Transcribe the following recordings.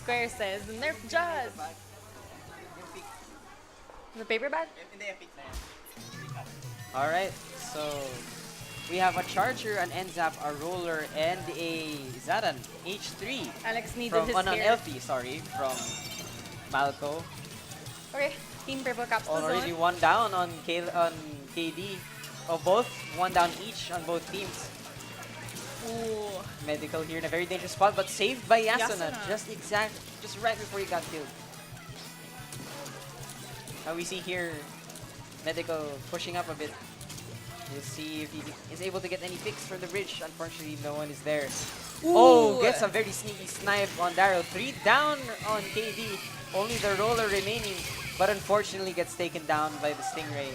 Square says, Nerf Jaws. The paper bag? Alright, so we have a Charger, an N-Zap, a Roller, and a Zaran H3 Alex needed from his an hair. LP, sorry, from Malco. Okay, Team Purple caps the Already zone. one down on KD. Oh, both one down each on both teams. Ooh. Medical here in a very dangerous spot, but saved by Yasuna. Yasuna. Just right before he got killed. Now we see here Medical pushing up a bit. We'll see if he is able to get any picks from the bridge. Unfortunately, no one is there. Ooh. Oh, gets a very sneaky snipe on Daryl. 3 down on KD. Only the Roller remaining, but unfortunately gets taken down by the Stingray.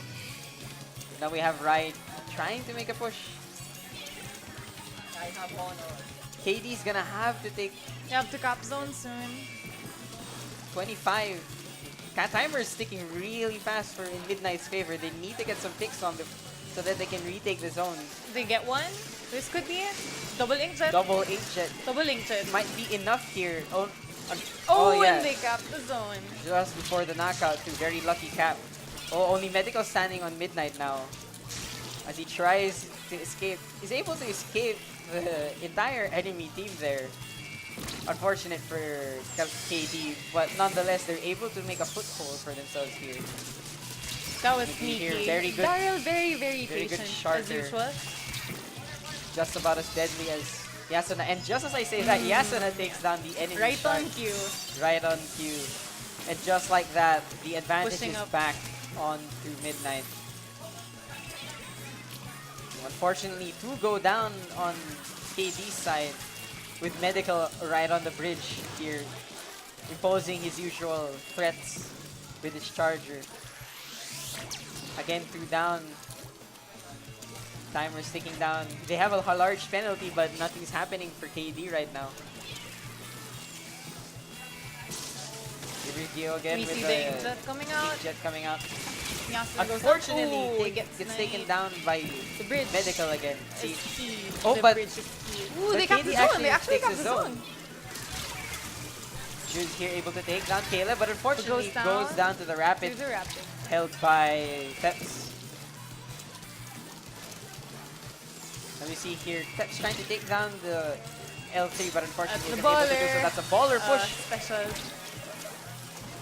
Now we have Ride trying to make a push. KD's gonna have to take You have to cap zone soon. 25. Cat Timer is sticking really fast for in Midnight's favor. They need to get some picks on them so that they can retake the zone. They get one. This could be it. Double inkjet. Double inkjet Double inkjet. might be enough here. Oh, yeah. and they cap the zone. Just before the knockout, too. Very lucky cap. Oh, only Medical standing on Midnight now. As he tries to escape. He's able to escape the entire enemy team there. Unfortunate for KD, but nonetheless, they're able to make a foothold for themselves here. That was Maybe sneaky. here, very good. Daryl very Very good patient sharper. as usual. Just about as deadly as Yasuna. And just as I say that, Yasuna takes down the enemy Right shark. on cue. Right on cue. And just like that, the advantage Pushing is up. back on to Midnight. Unfortunately, 2 go down on KD's side with Medical right on the bridge here, imposing his usual threats with his Charger. Again, 2 down. Timer's ticking down. They have a large penalty, but nothing's happening for KD right now. Here we go again We with see the the inkjet coming out. Inkjet coming out. Yasuna goes Unfortunately, up. Ooh, gets sniped. taken down by The bridge. Medical again. Is See, key. Oh, The but- bridge is key. Ooh, but they capped KD the zone. They actually takes capped the zone. Jude's here able to take down Kayla, but unfortunately Goes goes down. down to the Rapid, Here's a rapid. held by Teps. Let me see here. Teps trying to take down the L3, but unfortunately The isn't able to do so. baller. That's a baller push. Special.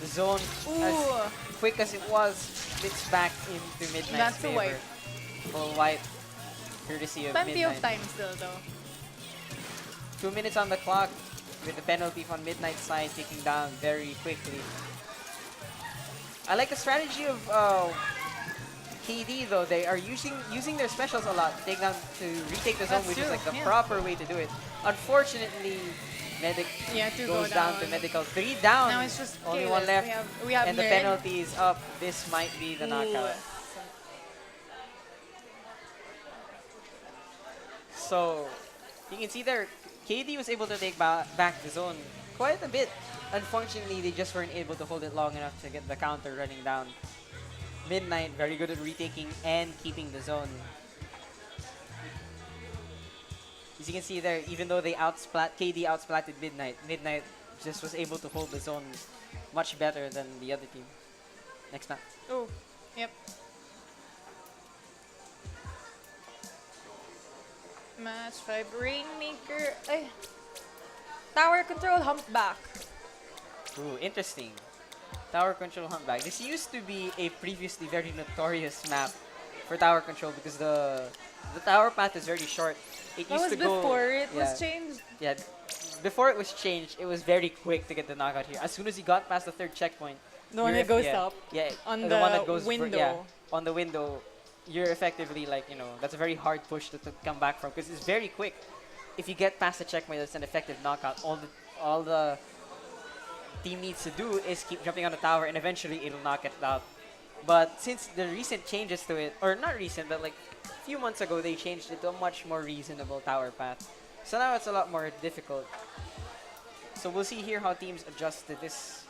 The zone, as Ooh. quick as it was, splits back into Midnight's That's a favor. wipe. Full wipe, courtesy of Plenty Midnight. of time still though. 2 minutes on the clock with the penalty from Midnight's side ticking down very quickly. I like the strategy of KD though. They are using their specials a lot to take down to retake the zone, That's which is true, like the yeah. proper way to do it. Unfortunately, Medic Yeah, 2 goes go down down. to Medical. 3 down. Now it's just Only Caleb. one left. We have And the Nerd. penalty is up. This might be the knockout. So, you can see there, KD was able to take back the zone quite a bit. Unfortunately, they just weren't able to hold it long enough to get the counter running down. Midnight, very good at retaking and keeping the zone. As you can see there, even though they KD outsplatted Midnight, Midnight just was able to hold the zone much better than the other team. Next map. Oh, yep. Match 5. Rainmaker. Ay. Tower control humpback. Ooh, interesting. Tower control humpback. This used to be a previously very notorious map for tower control because the tower path is very short. It That used was to go before it yeah, was changed. Yeah, before it was changed, it was very quick to get the knockout here. As soon as you got past the 3rd checkpoint, The one you're that goes yeah, up. Yeah, On the the one that goes window. yeah, on the window, you're effectively like, you know, that's a very hard push to come back from because it's very quick. If you get past the checkpoint, it's an effective knockout. All the team needs to do is keep jumping on the tower and eventually it'll knock it out. But since the recent changes to it, or not recent, but like a few months ago, they changed it to a much more reasonable tower path. So now it's a lot more difficult. So we'll see here how teams adjust to this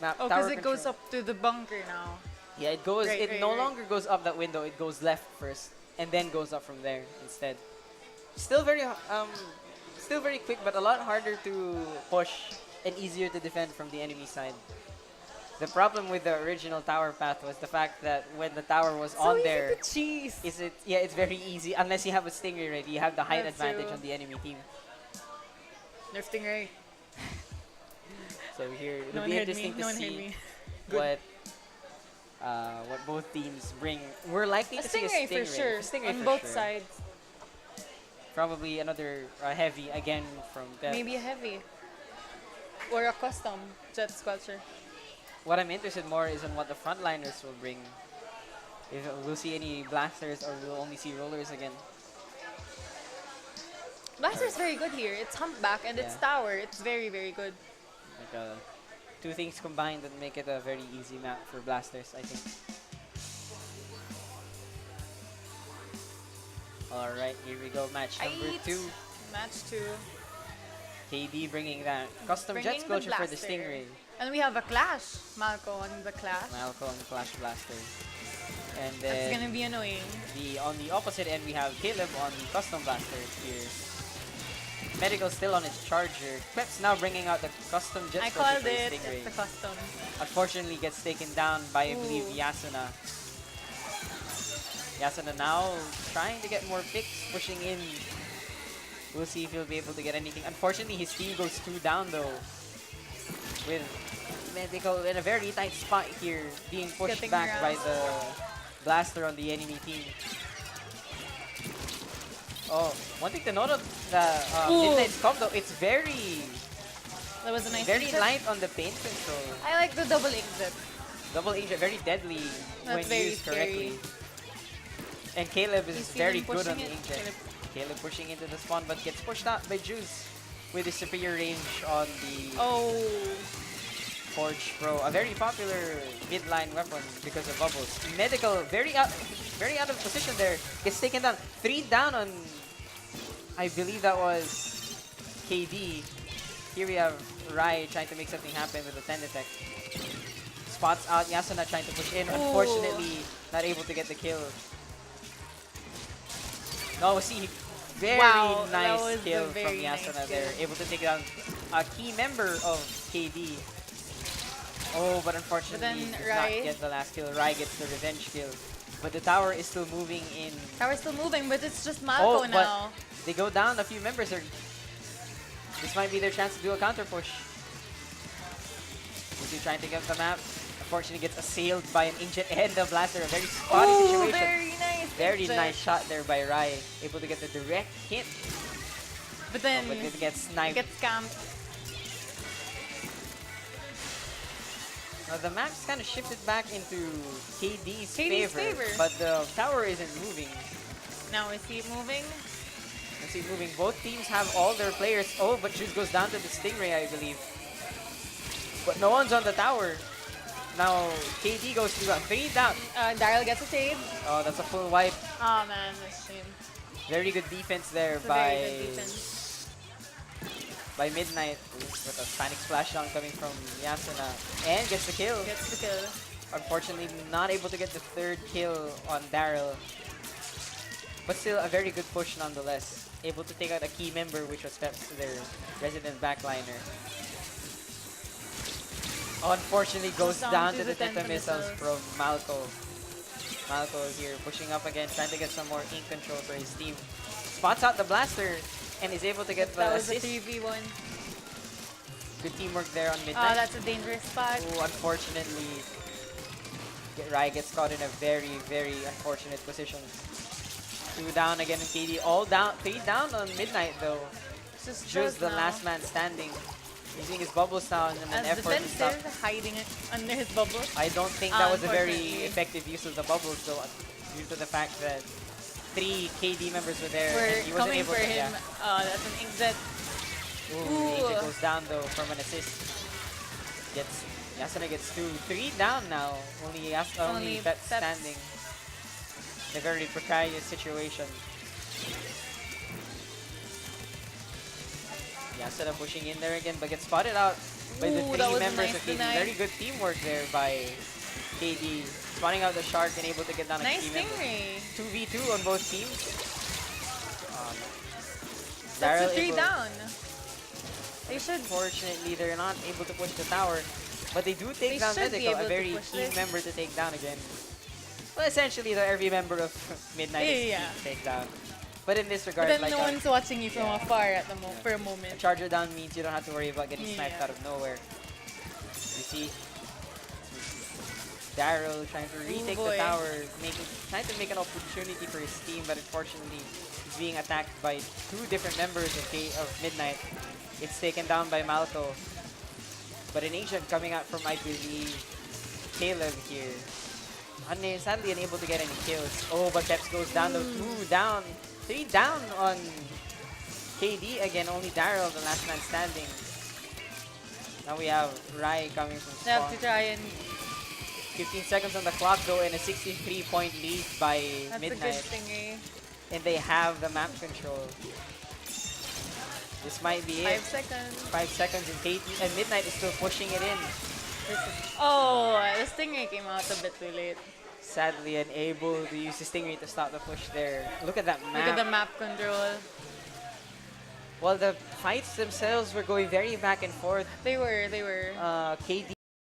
map. Oh, tower because it goes control. up to the bunker now. Yeah, it goes. Right, it right, no right. longer goes up that window. It goes left first, and then goes up from there instead. Still very quick, but a lot harder to push and easier to defend from the enemy side. The problem with the original tower path was the fact that when the tower was on there, cheese. it's very easy unless you have a Stingray ready. You have the height That's advantage true. on the enemy team. Nerf Stingray. So here No it'll one be heard me. interesting No to one heard see me. what both teams bring. We're likely A to see a Stingray Stingray. for sure. Stingray On for both sure. sides. Probably another heavy again from Pep. Maybe a heavy. Or a custom Jet Squelcher. What I'm interested more is on what the frontliners will bring. If we'll see any blasters or we'll only see rollers again. Blaster's very good here. It's humpback and it's Yeah. tower. It's very, very good. Like two things combined that make it a very easy map for blasters, I think. Alright, here we go. Match number 2. Match 2. KD bringing that custom Bringing jet the sculpture for the blaster. Stingray. And we have a clash. Malco on the clash. Malcolm Flash Blaster. And That's then gonna be annoying. on the opposite end we have Caleb on the custom blaster here. Medical still on his charger. Pep's now bringing out the custom jet I sculpture called for the it. Stingray. It's the custom. Unfortunately gets taken down by I believe Ooh. Yasuna. Yasuna now trying to get more picks, pushing in. We'll see if he'll be able to get anything. Unfortunately his team goes 2 down though. With Medical in a very tight spot here, being pushed Getting back by harassed. the blaster on the enemy team. Oh, one thing to note of the Midnight's comp though, it's very That was a nice very exit. light on the pain control. I like the double exit. Double agent, very deadly when That's very used correctly. scary. And Caleb is He's very feeling good on the pushing it. agent. Caleb pushing into the spawn but gets pushed out by Juice with his superior range on the Oh. Forge Pro. A very popular mid-line weapon because of bubbles. Medical very out of position there. Gets taken down. 3 down on I believe that was KD. Here we have Rai trying to make something happen with the 10 detect. Spots out Yasuna trying to push in. Ooh. Unfortunately, not able to get the kill. No, see, very Wow, that nice was a kill from very nice Yasuna kill. there. Able to take down a key member of KD. Oh, but unfortunately, But then does Rai- not get the last kill. Rai gets the revenge kill. But the tower is still moving in. Tower's still moving, but it's just Malco Oh, but now. they go down a few members. This might be their chance to do a counter push. Lucy trying to get the map. Unfortunately, gets assailed by an inkjet and the blaster. A very spotty Oh, situation. very nice. Very exit. nice shot there by Rai. Able to get the direct hit. But then But it gets sniped. gets scammed. Now the map's kind of shifted back into KD's favor. but the tower isn't moving. Now we see it moving. Let's see it moving. Both teams have all their players. Oh, but Juice goes down to the Stingray, I believe. But no one's on the tower. Now KD goes to 3 down. Daryl gets a save. Oh, that's a full wipe. Oh man, that's a shame. Very good defense there It's a by very good defense. Midnight with a panic splashdown coming from Yasuna and gets the kill. Gets the kill. Unfortunately, not able to get the 3rd kill on Daryl. But still a very good push nonetheless. Able to take out a key member, which was Peps, their resident backliner. Unfortunately, goes down to the Tenta missiles from Malco. Malco here pushing up again, trying to get some more ink control for his team. Spots out the blaster and is able to get the That was a assist. 3v1. Good teamwork there on Oh, Midnight. that's a dangerous spot. Oh, unfortunately, Rai gets caught in a very, very unfortunate position. 2 down again in KD. All down, 3 down on Midnight though. Just the now. last man standing. Using his bubbles now in an As effort to stop. defensive, hiding it under his bubble. I don't think that was a very Unfortunately. effective use of the bubbles though, due to the fact that 3 KD members were there We're and he wasn't coming able for to. him. That's an exit. Ooh, Angel goes down though from an assist. Yasuna gets 2, 3 down now. Only Only Peps Peps. standing. In a very precarious situation. Yasuna pushing in there again, but gets spotted out by the Ooh, that 3 was a members nice of KD. deny. Very good teamwork there by KD. Spotting out the shark and able to get down a Nice key member. Stingray. 2v2 on both teams. That's a Daryl 3 able- down. They should. Unfortunately, they're not able to push the tower. But they do They take down should be Medical, able a to very push key this. member to take down again. Well, essentially, every member of Midnight is key Yeah. to take down. But in this But regard, then like no one's watching you from yeah. afar at the Yeah. for a a moment. charger down means you don't have to worry about getting sniped Yeah. out of nowhere. You see, Daryl trying to retake the boy. tower, trying to make an opportunity for his team, but unfortunately, he's being attacked by two different members of Midnight. It's taken down by Malco. But an agent coming out from, I believe, Caleb here. Sadly unable to get any kills. Oh, but Peps goes down to 2 down. 3 down on KD again. Only Daryl, the last man standing. Now we have Rai coming from They have spawn. to try and 15 seconds on the clock though, and a 63-point lead by that's a good Midnight. thing, eh? And they have the map control. This might be 5 it. seconds. 5 seconds and KD and Midnight is still pushing it in. Oh, the Stingray came out a bit too late. Sadly unable to use the Stingray to stop the push there. Look at that Look at the map. map control. Well, the fights themselves were going very back and forth. They were. KD